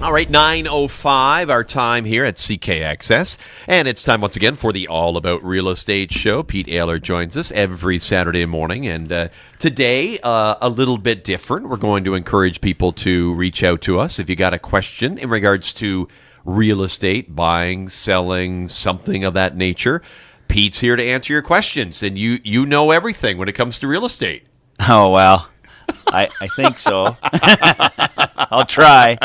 All right, 9:05, our time here at CKXS. And it's time once again for the All About Real Estate show. Pete Allaer joins us every Saturday morning. And today, a little bit different. We're going to encourage people to reach out to us if you got a question in regards to real estate, buying, selling, something of that nature. Pete's here to answer your questions. And you know everything when it comes to real estate. Oh, well, I think so. I'll try.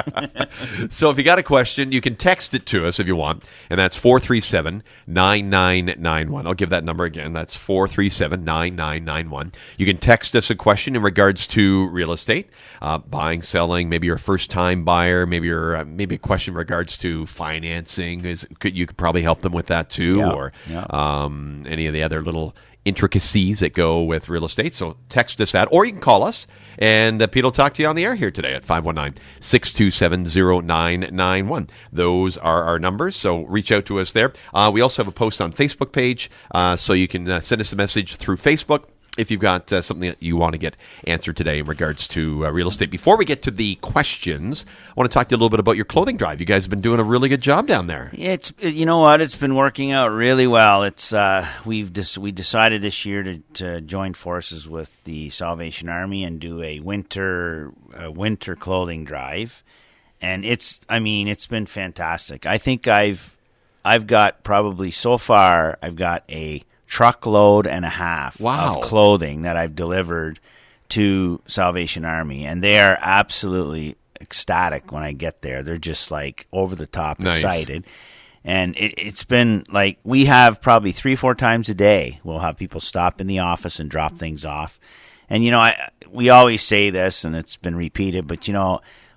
So if you got a question, you can text it to us if you want, and that's 437-9991. I'll give that number again. That's 437-9991. You can text us a question in regards to real estate, buying, selling, maybe you're a first-time buyer, maybe a question in regards to financing. You could probably help them with that too, or any of the other little intricacies that go with real estate. So text us that, or you can call us, and Pete will talk to you on the air here today at 519-627-0991. Those are our numbers, so reach out to us there. We also have a post on Facebook page, so you can send us a message through Facebook if you've got something that you want to get answered today in regards to real estate. Before we get to the questions, I want to talk to you a little bit about your clothing drive. You guys have been doing a really good job down there. You know what? It's been working out really well. It's we decided this year to join forces with the Salvation Army and do a winter clothing drive, and it's been fantastic. I think I've got probably so far I've got a truckload and a half of clothing that I've delivered to Salvation Army, and they are absolutely ecstatic when I get there. They're just like over the top excited. And it's been like we have probably 3-4 times a day we'll have people stop in the office and drop things off. And we always say this, and it's been repeated, but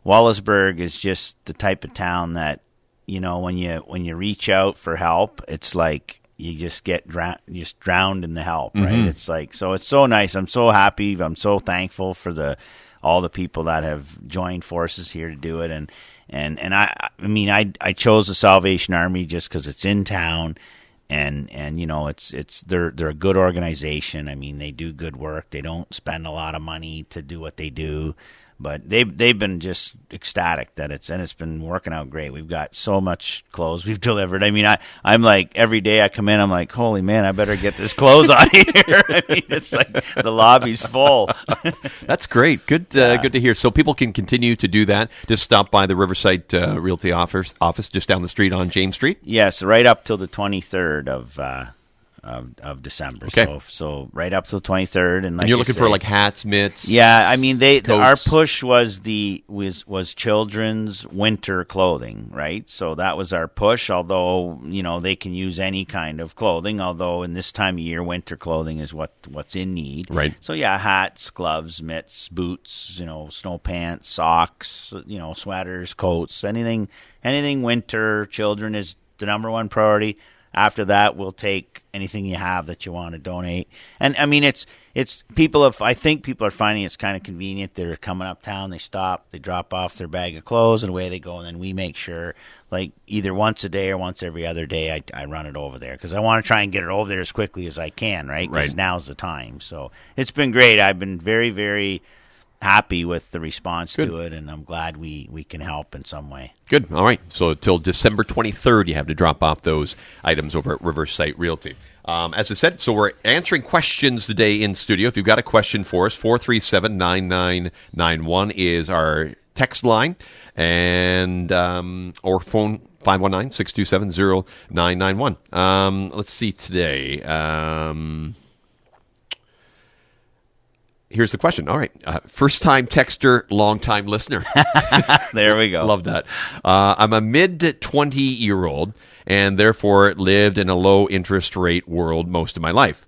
Wallaceburg is just the type of town that when you reach out for help, it's like you just get drowned in the help, right? Mm-hmm. It's like, so it's so nice. I'm so happy. I'm so thankful for all the people that have joined forces here to do it. And I chose the Salvation Army just because it's in town, and they're a good organization. I mean, they do good work. They don't spend a lot of money to do what they do. But they've been just ecstatic that it's been working out great. We've got so much clothes we've delivered. I mean, I'm like, every day I come in, I'm like, holy man, I better get this clothes out of here. I mean, it's like the lobby's full. That's great. Good to hear. So people can continue to do that. Just stop by the Riverside Realty office just down the street on James Street. Yes, right up till the 23rd of December. Okay. So right up till the 23rd, and you're looking for like hats, mitts. Yeah, I mean our push was children's winter clothing, right? So that was our push. Although they can use any kind of clothing. Although in this time of year, winter clothing is what's in need. Right. So yeah, hats, gloves, mitts, boots, snow pants, socks, sweaters, coats, anything winter. Children is the number one priority. After that, we'll take anything you have that you want to donate. And I mean, it's people. I think people are finding it's kind of convenient. They're coming uptown, they stop, they drop off their bag of clothes, and away they go. And then we make sure, like either once a day or once every other day, I run it over there because I want to try and get it over there as quickly as I can. Right. Because now's the time. So it's been great. I've been very, very happy with the response to it, and I'm glad we can help in some way. Good. All right. So until December 23rd, you have to drop off those items over at Riverside Realty. As I said, so we're answering questions today in studio. If you've got a question for us, 437-9991 is our text line, and or phone 519-627-0991. Let's see today. Here's the question. All right. First-time texter, long-time listener. There we go. Love that. I'm a mid-20-year-old and therefore lived in a low-interest rate world most of my life.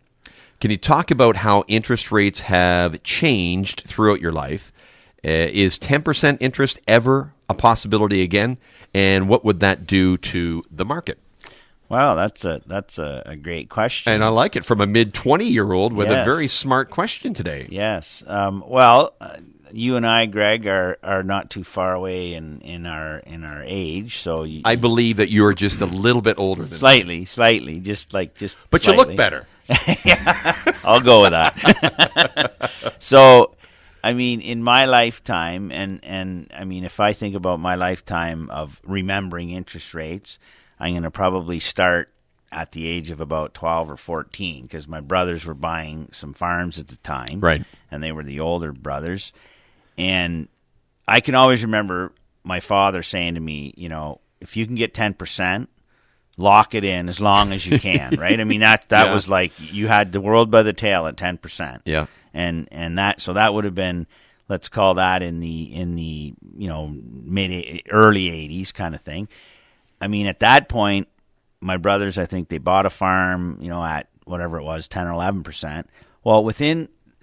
Can you talk about how interest rates have changed throughout your life? Is 10% interest ever a possibility again? And what would that do to the market? Wow, that's a great question. And I like it from a mid-20-year-old with a very smart question today. Yes. You and I, Greg, are not too far away in our age. So I believe that you're just a little bit older than slightly, just. But slightly. You look better. Yeah, I'll go with that. So, I mean, in my lifetime, and I mean, if I think about my lifetime of remembering interest rates, I'm going to probably start at the age of about 12 or 14 because my brothers were buying some farms at the time. Right. And they were the older brothers. And I can always remember my father saying to me, you know, if you can get 10%, lock it in as long as you can, right? I mean, that was like you had the world by the tail at 10%. Yeah. And that would have been, let's call that in the you know, early 80s kind of thing. I mean, at that point, my brothers, I think they bought a farm, you know, at whatever it was, 10 or 11%. Well,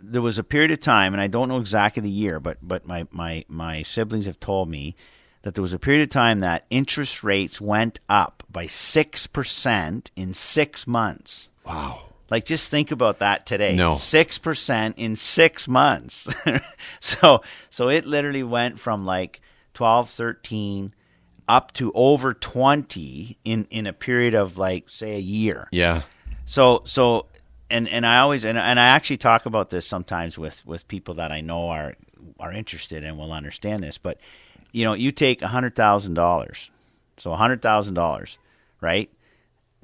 there was a period of time, and I don't know exactly the year, but my siblings have told me that there was a period of time that interest rates went up by 6% in 6 months. Wow. Like, just think about that today. No. 6% in 6 months. So it literally went from like 12, 13 up to over 20 in a period of like, say, a year. Yeah. So and I always and I actually talk about this sometimes with people that I know are interested and will understand this. But you know, you take $100,000, so $100,000, right?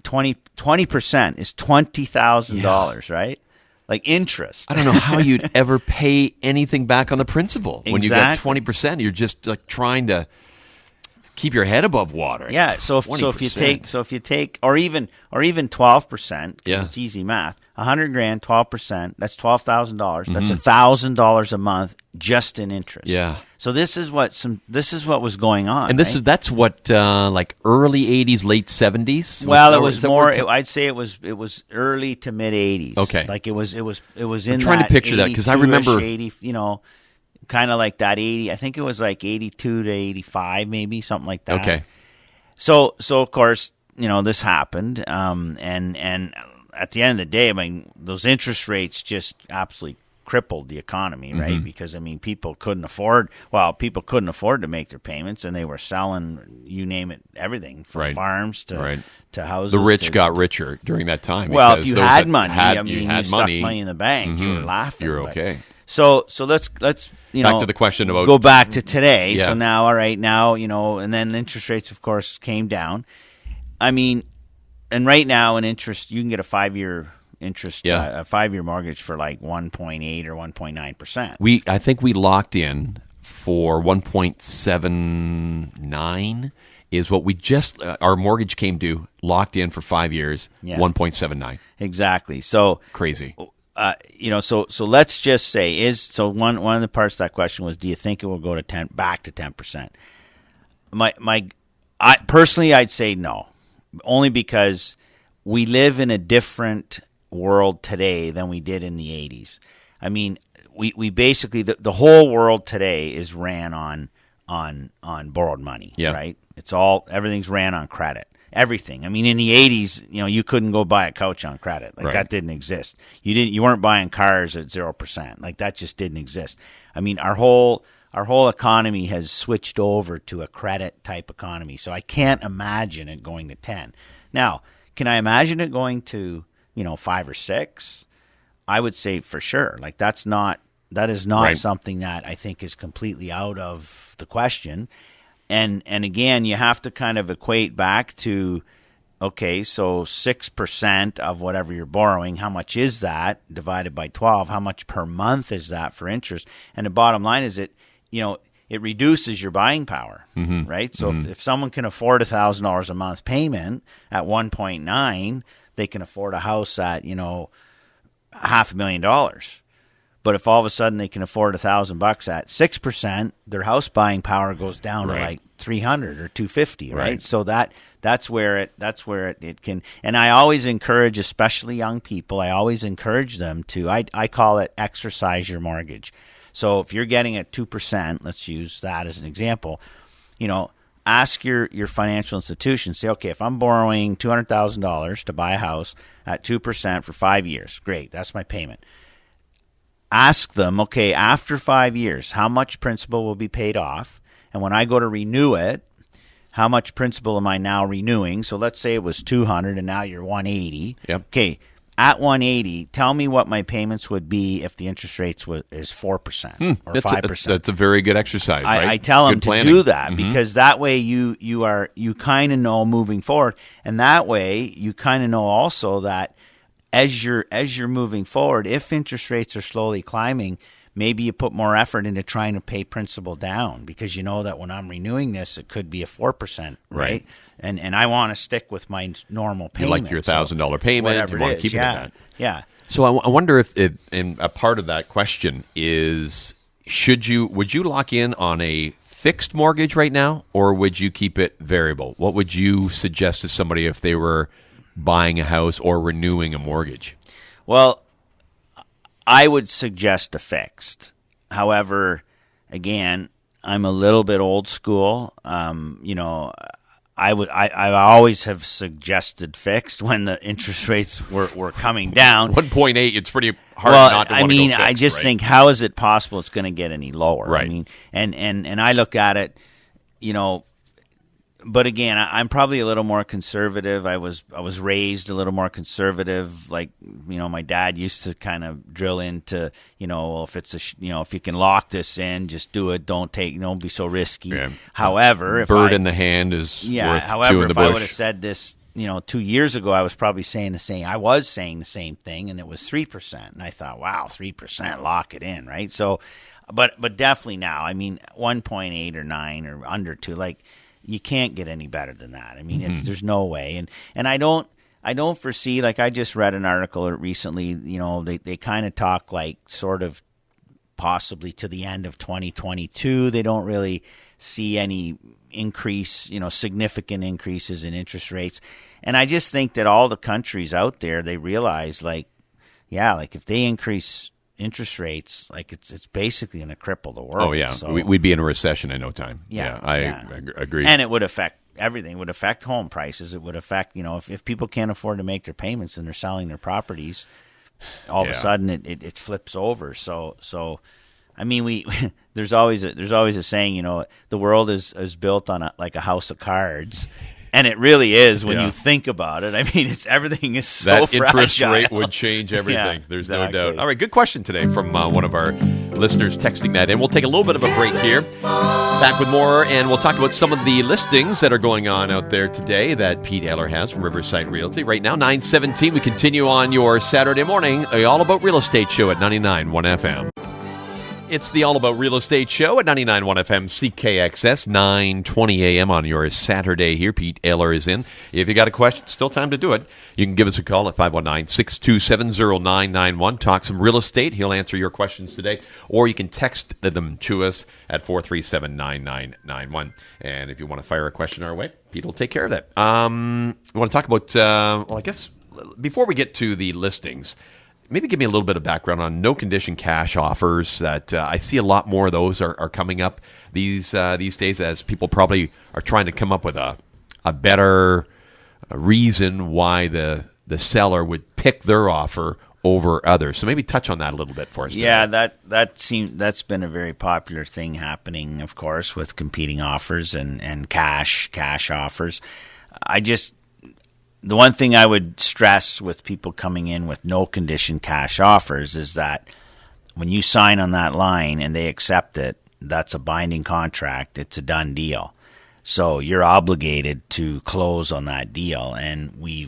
20% is $20,000, right? Like interest. I don't know how you'd ever pay anything back on the principal. When you got Exactly. 20%, you're just like trying to keep your head above water. Yeah, so if you take or even 12%, Yeah. it's easy math. $100,000, 12%, that's $12,000. That's $1,000 a month just in interest. Yeah. So this is what was going on. And right? that's what like early 80s, late 70s. Well, it was more. I'd say it was early to mid 80s. Okay. like it was in. I'm trying to picture that because I remember 80. You know, kind of like that 80. I think it was like 82 to 85, maybe something like that. Okay. So of course, you know, this happened, and at the end of the day, I mean, those interest rates just absolutely crippled the economy, right? Because I mean, people couldn't afford to make their payments, and they were selling, you name it, everything from farms to houses. The rich got richer during that time. Well, if you had money, you stuck money in the bank, you were laughing. You're okay. So let's you back know, to the question about go back to today. Yeah. So now, all right, now, you know, and then interest rates, of course, came down. I mean, and right now, an interest, you can get a 5-year interest, a 5-year mortgage for like 1.8 or 1.9%. I think we locked in for 1.79 is what we just our mortgage came due, locked in for 5 years, 1.79. Exactly. So crazy. You know, so let's just say one of the parts of that question was, do you think it will go to back to 10%? I personally, I'd say no, only because we live in a different world today than we did in the 80s. I mean, we basically the whole world today is ran on borrowed money, right? Everything's ran on credit. Everything. I mean, in the 80s, you know, you couldn't go buy a couch on credit. Like that didn't exist. You weren't buying cars at 0%. Like that just didn't exist. I mean, our whole economy has switched over to a credit type economy. So I can't imagine it going to 10. Now, can I imagine it going to, you know, 5 or 6? I would say for sure. Like that is not something that I think is completely out of the question. And again, you have to kind of equate back to, okay, so 6% of whatever you're borrowing, how much is that divided by 12? How much per month is that for interest? And the bottom line is it reduces your buying power, right? So if someone can afford $1,000 a month payment at 1.9, they can afford a house at, you know, $500,000. But if all of a sudden they can afford $1,000 at 6%, their house buying power goes down to like $300 or $250, right? So that's where it can. And I always encourage, especially young people, I always encourage them to. I call it exercise your mortgage. So if you're getting at 2%, let's use that as an example. You know, ask your financial institution. Say, okay, if I'm borrowing $200,000 to buy a house at 2% for 5 years, great, that's my payment. Ask them, okay, after 5 years, how much principal will be paid off? And when I go to renew it, how much principal am I now renewing? So let's say it was $200 and now you're $180. Yep. Okay, at 180, tell me what my payments would be if the interest rates is 4% or 5%. That's a very good exercise, right? I tell them Good to planning. do that because that way you kind of know moving forward, and that way you kind of know also that as you're moving forward, if interest rates are slowly climbing, maybe you put more effort into trying to pay principal down because you know that when I'm renewing this, it could be a 4%, right? And I want to stick with my normal payment. You like your $1,000 payment. You want to keep it at that. Yeah. So I wonder if and a part of that question is, would you lock in on a fixed mortgage right now, or would you keep it variable? What would you suggest to somebody if they were buying a house or renewing a mortgage? Well, I would suggest a fixed. However, again, I'm a little bit old school. I always have suggested fixed when the interest rates were coming down. 1.8, it's pretty hard not to want to go fixed, I just think, how is it possible it's going to get any lower? Right. I mean, and I look at it, but again, I'm probably a little more conservative. I was raised a little more conservative. Like, my dad used to kind of drill into, if it's if you can lock this in, just do it. Don't be so risky. Yeah. However, bird in the hand is worth two in the bush. If I would have said this, 2 years ago, I was probably saying the same. I was saying the same thing, and it was 3%. And I thought, wow, 3%, lock it in, right? So, but definitely now, 1.8 or 9 or under 2, like. You can't get any better than that. There's no way. And I don't foresee, like I just read an article recently, they kind of talk like sort of possibly to the end of 2022. They don't really see any increase, significant increases in interest rates. And I just think that all the countries out there, they realize if they increase interest rates, like it's basically going to cripple the world. Oh yeah, so, we'd be in a recession in no time. I agree. And it would affect everything. It would affect home prices. It would affect if people can't afford to make their payments and they're selling their properties, all of a sudden it flips over. So there's always a saying, the world is built on like a house of cards. And it really is when you think about it. Everything is so that fragile. Interest rate would change everything. There's no doubt. All right, good question today from one of our listeners texting that in. We'll take a little bit of a break here. Back with more, and we'll talk about some of the listings that are going on out there today that Pete Allaer has from Riverside Realty. Right now, 9:17. We continue on your Saturday morning, the All About Real Estate show at 99.1 FM. It's the All About Real Estate show at 99.1 FM CKXS, 9:20 a.m. on your Saturday here. Pete Allaer is in. If you got a question, still time to do it. You can give us a call at 519-627-0991. Talk some real estate. He'll answer your questions today. Or you can text them to us at 437-9991. And if you want to fire a question our way, Pete will take care of that. We want to talk about, I guess, before we get to the listings, maybe give me a little bit of background on no-condition cash offers that I see a lot more of those are coming up these days as people probably are trying to come up with a better reason why the seller would pick their offer over others. So maybe touch on that a little bit for us. Yeah, that's been a very popular thing happening, of course, with competing offers and cash offers. The one thing I would stress with people coming in with no condition cash offers is that when you sign on that line and they accept it, that's a binding contract. It's a done deal. So you're obligated to close on that deal. And we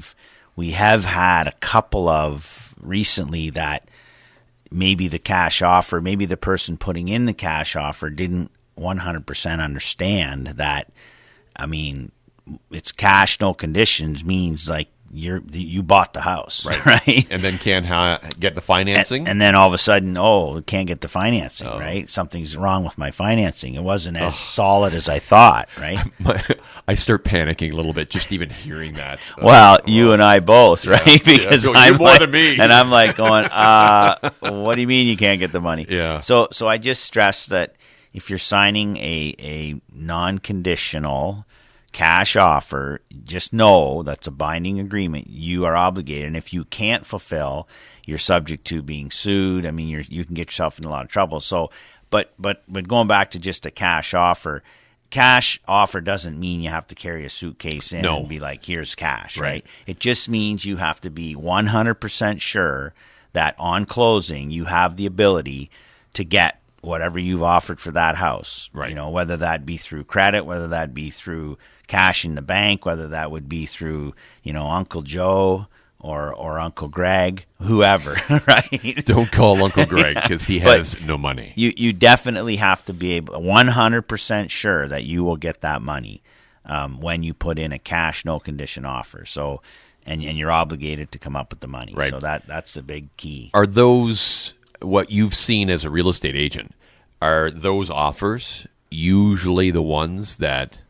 have had a couple of recently that maybe the cash offer, maybe the person putting in the cash offer didn't 100% understand that, it's cash, no conditions means like you bought the house, right? And then can't get the financing? And then all of a sudden, can't get the financing, right? Something's wrong with my financing. It wasn't as solid as I thought, right? I start panicking a little bit just even hearing that. You and I both, right? Because you're more than me. And I'm like going, what do you mean you can't get the money? Yeah. So I just stress that if you're signing a non-conditional cash offer, just know that's a binding agreement. You are obligated, and if you can't fulfill, you're subject to being sued. You can get yourself in a lot of trouble. So, but going back to just a cash offer, cash offer doesn't mean you have to carry a suitcase in and be like, here's cash, right? It just means you have to be 100% sure that on closing you have the ability to get whatever you've offered for that house. Right. Whether that be through credit, whether that be through cash in the bank, whether that would be through, Uncle Joe or Uncle Greg, whoever, right? Don't call Uncle Greg because he has no money. You definitely have to be 100% sure that you will get that money when you put in a cash no condition offer. So, and you're obligated to come up with the money. Right. So that's the big key. Are those what you've seen as a real estate agent? Are those offers usually the ones that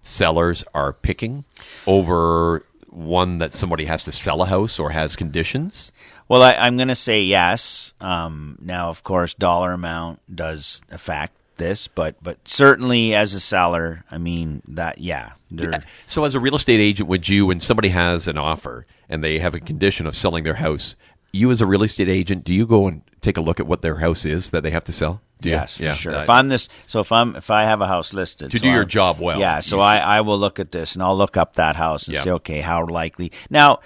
sellers are picking over one that somebody has to sell a house or has conditions? Well, I'm going to say yes. Now, of course, dollar amount does affect this, but certainly as a seller, I mean that, yeah. So as a real estate agent, would you, when somebody has an offer and they have a condition of selling their house, you as a real estate agent, do you go and take a look at what their house is that they have to sell? Yes, for sure. If I have a house listed to do your job well, yeah. So I will look at this and I'll look up that house and say, okay, how likely? Now,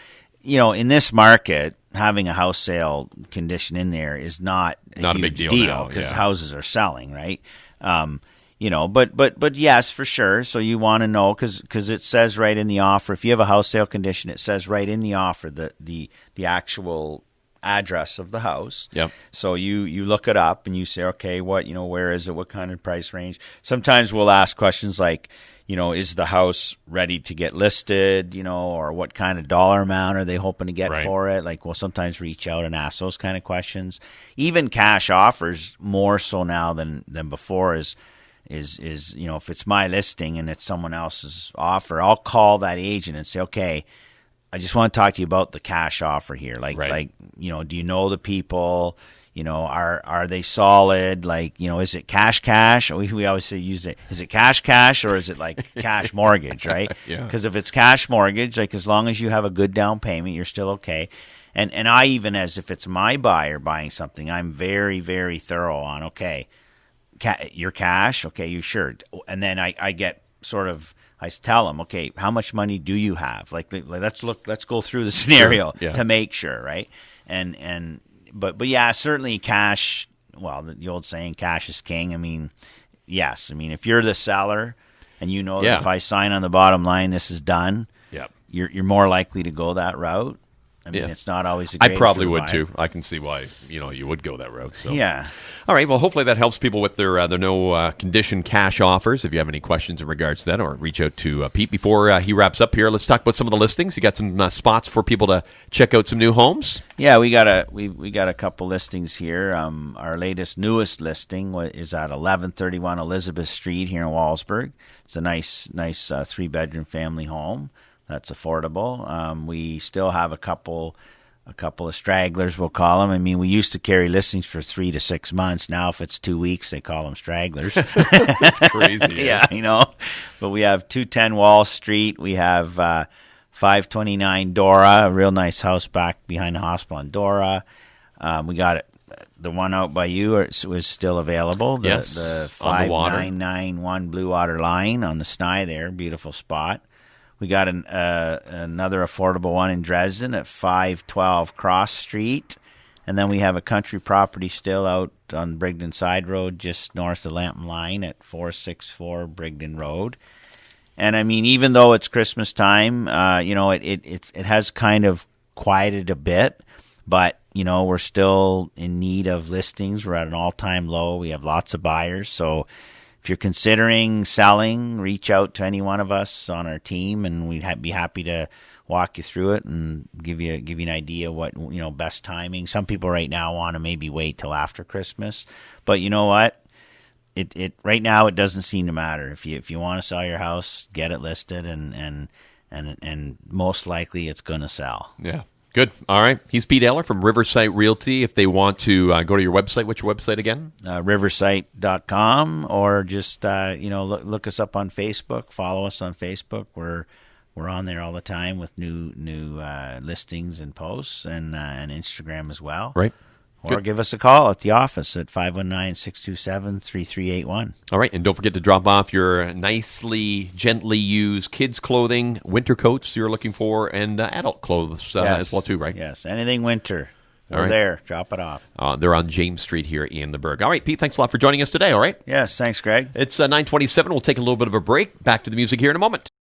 in this market, having a house sale condition in there is not a big huge deal because houses are selling, right? But yes, for sure. So you want to know because it says right in the offer. If you have a house sale condition, it says right in the offer the actual address of the house. Yep. So you look it up and you say, okay, where is it? What kind of price range? Sometimes we'll ask questions like, is the house ready to get listed? Or what kind of dollar amount are they hoping to get for it? Like, we'll sometimes reach out and ask those kind of questions. Even cash offers more so now than before is if it's my listing and it's someone else's offer, I'll call that agent and say, okay, I just want to talk to you about the cash offer here. Like, do you know the people? Are they solid? Like, is it cash? We always say is it cash or is it like cash mortgage, right? Yeah. Because if it's cash mortgage, like as long as you have a good down payment, you're still okay. And I even, as if it's my buyer buying something, I'm very, very thorough on, okay, your cash, okay, you sure? And then I get sort of, I tell them, okay, how much money do you have? Like let's go through the scenario to make sure, right? But yeah, certainly cash. Well, the old saying, cash is king. I mean, yes. I mean, if you're the seller and that if I sign on the bottom line, this is done. Yep. You're more likely to go that route. I mean, it's not always the greatest. I probably would too. I can see why you would go that route. So. Yeah. All right. Well, hopefully that helps people with their no condition cash offers. If you have any questions in regards to that, or reach out to Pete before he wraps up here. Let's talk about some of the listings. You got some spots for people to check out some new homes. Yeah, we got a couple listings here. Our newest listing is at 1131 Elizabeth Street here in Wallaceburg. It's a nice 3-bedroom family home. That's affordable. We still have a couple of stragglers, we'll call them. I mean, we used to carry listings for 3 to 6 months. Now, if it's 2 weeks, they call them stragglers. That's crazy. Yeah, But we have 210 Wall Street. We have 529 Dora, a real nice house back behind the hospital on Dora. We got it. The one out by you was still available. The 5991 Blue Water Line on the Sny there. Beautiful spot. We got another affordable one in Dresden at 512 Cross Street. And then we have a country property still out on Brigden Side Road, just north of Lampton Line at 464 Brigden Road. And I mean, even though it's Christmas time, it has kind of quieted a bit, but we're still in need of listings. We're at an all-time low. We have lots of buyers, so if you're considering selling, reach out to any one of us on our team, and we'd be happy to walk you through it and give you an idea what best timing. Some people right now want to maybe wait till after Christmas, but you know what? It right now it doesn't seem to matter. If you want to sell your house, get it listed, and most likely it's going to sell. Yeah. Good. All right. He's Pete Allaer from Riversite Realty. If they want to go to your website, what's your website again? Riversite.com, or just look us up on Facebook. Follow us on Facebook. We're on there all the time with new listings and posts, and Instagram as well. Right. Or give us a call at the office at 519-627-3381. All right, and don't forget to drop off your nicely, gently used kids' clothing, winter coats you're looking for, and adult clothes as well too, right? Yes, anything winter. We're right. there. Drop it off. They're on James Street here in the Burg. All right, Pete, thanks a lot for joining us today, all right? Yes, thanks, Greg. It's 9:27. We'll take a little bit of a break. Back to the music here in a moment.